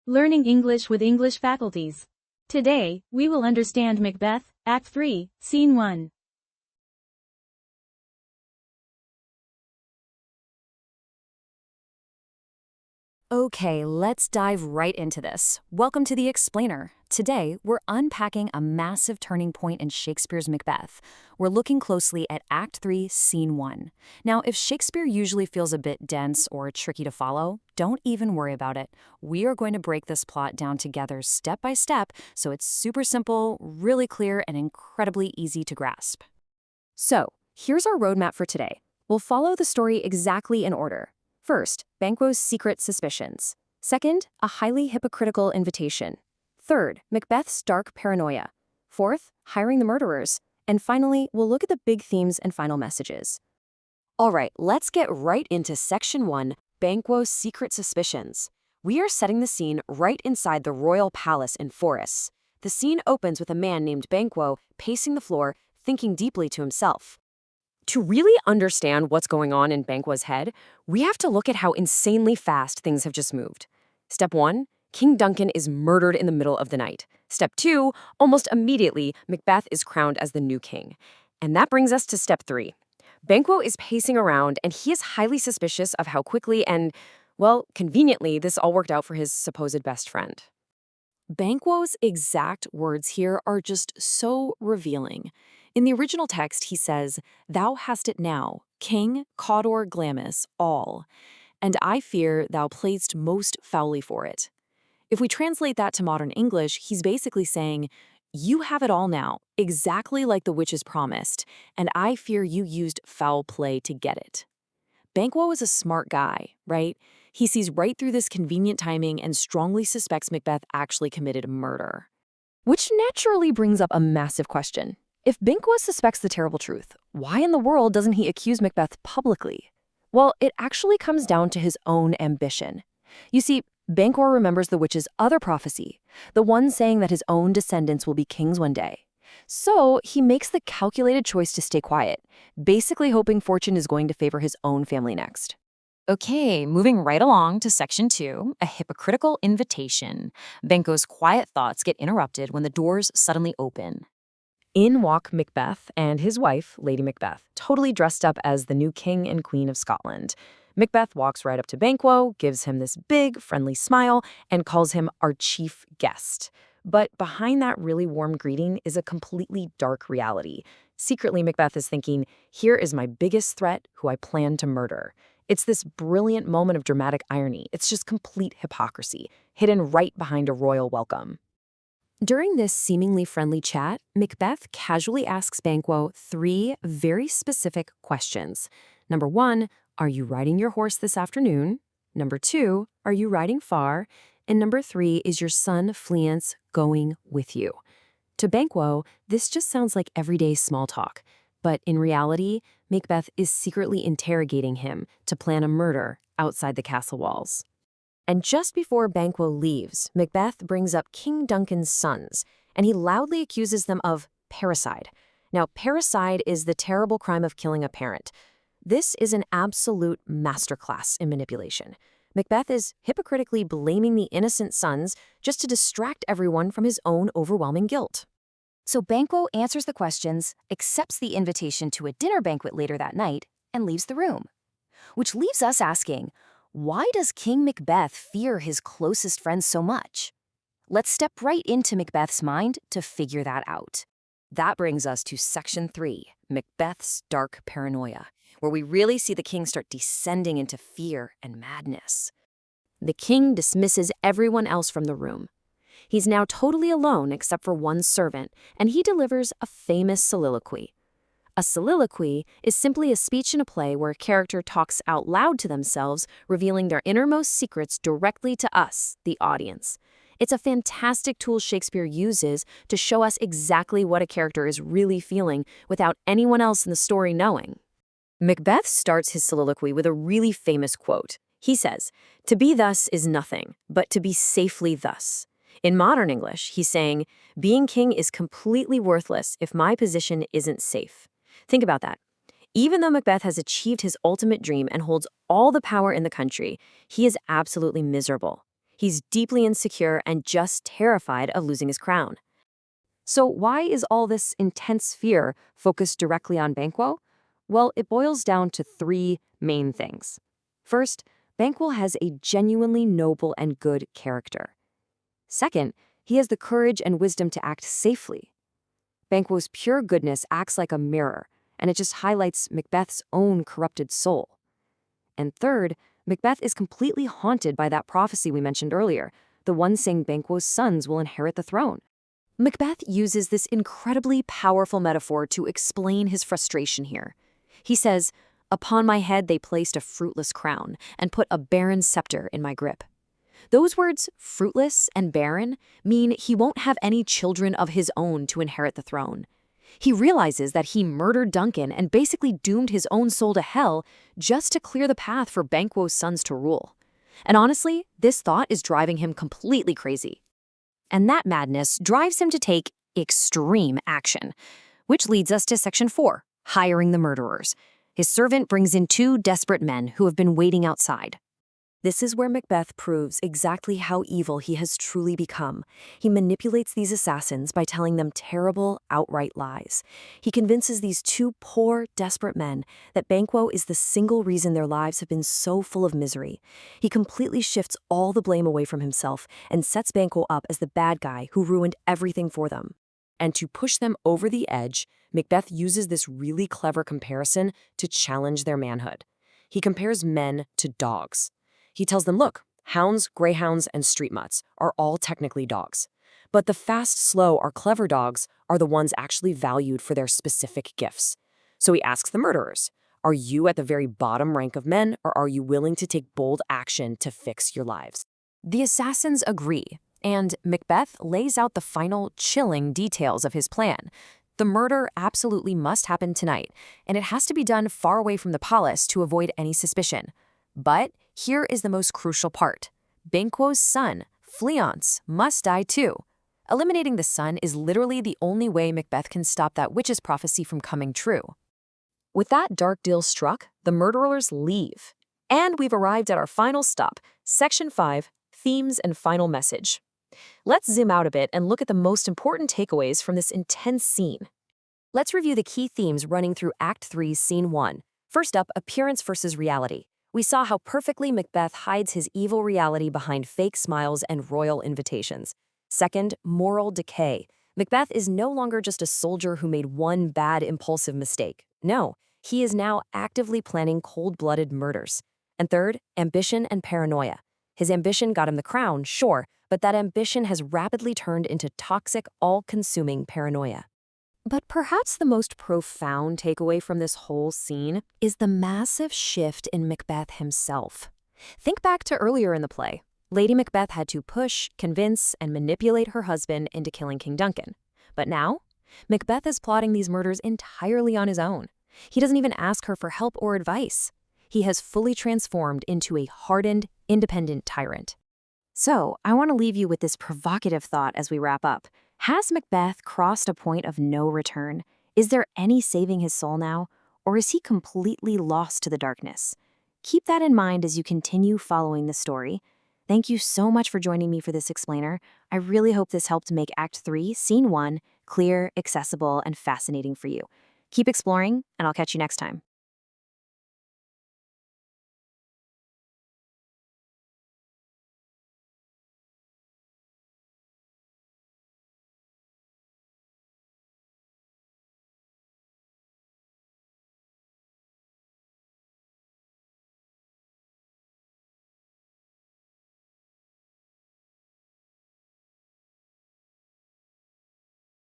Learning English with English Faculties. Today, we will understand Macbeth, Act 3, Scene 1. Okay, let's dive right into this. Welcome to The Explainer. Today, we're unpacking a massive turning point in Shakespeare's Macbeth. We're looking closely at Act 3, Scene 1. Now, if Shakespeare usually feels a bit dense or tricky to follow, don't even worry about it. We are going to break this plot down together step by step so it's super simple, really clear, and incredibly easy to grasp. So, here's our roadmap for today. We'll follow the story exactly in order. First, Banquo's secret suspicions. Second, a highly hypocritical invitation. Third, Macbeth's dark paranoia. Fourth, hiring the murderers. And finally, we'll look at the big themes and final messages. All right, let's get right into Section 1, Banquo's secret suspicions. We are setting the scene right inside the royal palace in Forres. The scene opens with a man named Banquo pacing the floor, thinking deeply to himself. To really understand what's going on in Banquo's head, we have to look at how insanely fast things have just moved. Step 1, King Duncan is murdered in the middle of the night. Step 2, almost immediately, Macbeth is crowned as the new king. And that brings us to Step 3. Banquo is pacing around, and he is highly suspicious of how quickly and, well, conveniently, this all worked out for his supposed best friend. Banquo's exact words here are just so revealing. In the original text, he says, "Thou hast it now, king, Cawdor, Glamis, all, and I fear thou playedst most foully for it." If we translate that to modern English, he's basically saying, you have it all now, exactly like the witches promised, and I fear you used foul play to get it. Banquo is a smart guy, right? He sees right through this convenient timing and strongly suspects Macbeth actually committed murder. Which naturally brings up a massive question. If Banquo suspects the terrible truth, why in the world doesn't he accuse Macbeth publicly? Well, it actually comes down to his own ambition. You see, Banquo remembers the witch's other prophecy, the one saying that his own descendants will be kings one day. So he makes the calculated choice to stay quiet, basically hoping fortune is going to favor his own family next. Okay, moving right along to Section 2, a hypocritical invitation. Banquo's quiet thoughts get interrupted when the doors suddenly open. In walk Macbeth and his wife, Lady Macbeth, totally dressed up as the new king and queen of Scotland. Macbeth walks right up to Banquo, gives him this big, friendly smile, and calls him our chief guest. But behind that really warm greeting is a completely dark reality. Secretly, Macbeth is thinking, here is my biggest threat, who I plan to murder. It's this brilliant moment of dramatic irony. It's just complete hypocrisy, hidden right behind a royal welcome. During this seemingly friendly chat, Macbeth casually asks Banquo 3 very specific questions. Number 1, are you riding your horse this afternoon? Number 2, are you riding far? And number 3, is your son Fleance going with you? To Banquo, this just sounds like everyday small talk. But in reality, Macbeth is secretly interrogating him to plan a murder outside the castle walls. And just before Banquo leaves, Macbeth brings up King Duncan's sons, and he loudly accuses them of parricide. Now, parricide is the terrible crime of killing a parent. This is an absolute masterclass in manipulation. Macbeth is hypocritically blaming the innocent sons just to distract everyone from his own overwhelming guilt. So Banquo answers the questions, accepts the invitation to a dinner banquet later that night, and leaves the room. Which leaves us asking, why does King Macbeth fear his closest friends so much? Let's step right into Macbeth's mind to figure that out. That brings us to Section 3, Macbeth's dark paranoia, where we really see the king start descending into fear and madness. The king dismisses everyone else from the room. He's now totally alone except for one servant, and he delivers a famous soliloquy. A soliloquy is simply a speech in a play where a character talks out loud to themselves, revealing their innermost secrets directly to us, the audience. It's a fantastic tool Shakespeare uses to show us exactly what a character is really feeling without anyone else in the story knowing. Macbeth starts his soliloquy with a really famous quote. He says, "To be thus is nothing, but to be safely thus." In modern English, he's saying, being king is completely worthless if my position isn't safe. Think about that. Even though Macbeth has achieved his ultimate dream and holds all the power in the country, he is absolutely miserable. He's deeply insecure and just terrified of losing his crown. So why is all this intense fear focused directly on Banquo? Well, it boils down to three main things. First, Banquo has a genuinely noble and good character. Second, he has the courage and wisdom to act safely. Banquo's pure goodness acts like a mirror, and it just highlights Macbeth's own corrupted soul. And third, Macbeth is completely haunted by that prophecy we mentioned earlier, the one saying Banquo's sons will inherit the throne. Macbeth uses this incredibly powerful metaphor to explain his frustration here. He says, "Upon my head they placed a fruitless crown and put a barren sceptre in my grip." Those words, fruitless and barren, mean he won't have any children of his own to inherit the throne. He realizes that he murdered Duncan and basically doomed his own soul to hell just to clear the path for Banquo's sons to rule. And honestly, this thought is driving him completely crazy. And that madness drives him to take extreme action, which leads us to Section 4, hiring the murderers. His servant brings in 2 desperate men who have been waiting outside. This is where Macbeth proves exactly how evil he has truly become. He manipulates these assassins by telling them terrible, outright lies. He convinces these 2 poor, desperate men that Banquo is the single reason their lives have been so full of misery. He completely shifts all the blame away from himself and sets Banquo up as the bad guy who ruined everything for them. And to push them over the edge, Macbeth uses this really clever comparison to challenge their manhood. He compares men to dogs. He tells them, look, hounds, greyhounds, and street mutts are all technically dogs. But the fast, slow, or clever dogs are the ones actually valued for their specific gifts. So he asks the murderers, are you at the very bottom rank of men, or are you willing to take bold action to fix your lives? The assassins agree, and Macbeth lays out the final, chilling details of his plan. The murder absolutely must happen tonight, and it has to be done far away from the palace to avoid any suspicion. But here is the most crucial part. Banquo's son, Fleance, must die too. Eliminating the son is literally the only way Macbeth can stop that witch's prophecy from coming true. With that dark deal struck, the murderers leave. And we've arrived at our final stop, Section 5, Themes and Final Message. Let's zoom out a bit and look at the most important takeaways from this intense scene. Let's review the key themes running through Act 3, Scene 1. First up, appearance versus reality. We saw how perfectly Macbeth hides his evil reality behind fake smiles and royal invitations. Second, moral decay. Macbeth is no longer just a soldier who made one bad, impulsive mistake. No, he is now actively planning cold-blooded murders. And third, ambition and paranoia. His ambition got him the crown, sure, but that ambition has rapidly turned into toxic, all-consuming paranoia. But perhaps the most profound takeaway from this whole scene is the massive shift in Macbeth himself. Think back to earlier in the play. Lady Macbeth had to push, convince, and manipulate her husband into killing King Duncan. But now, Macbeth is plotting these murders entirely on his own. He doesn't even ask her for help or advice. He has fully transformed into a hardened, independent tyrant. So, I want to leave you with this provocative thought as we wrap up. Has Macbeth crossed a point of no return? Is there any saving his soul now? Or is he completely lost to the darkness? Keep that in mind as you continue following the story. Thank you so much for joining me for this explainer. I really hope this helped make Act 3, Scene 1, clear, accessible, and fascinating for you. Keep exploring, and I'll catch you next time.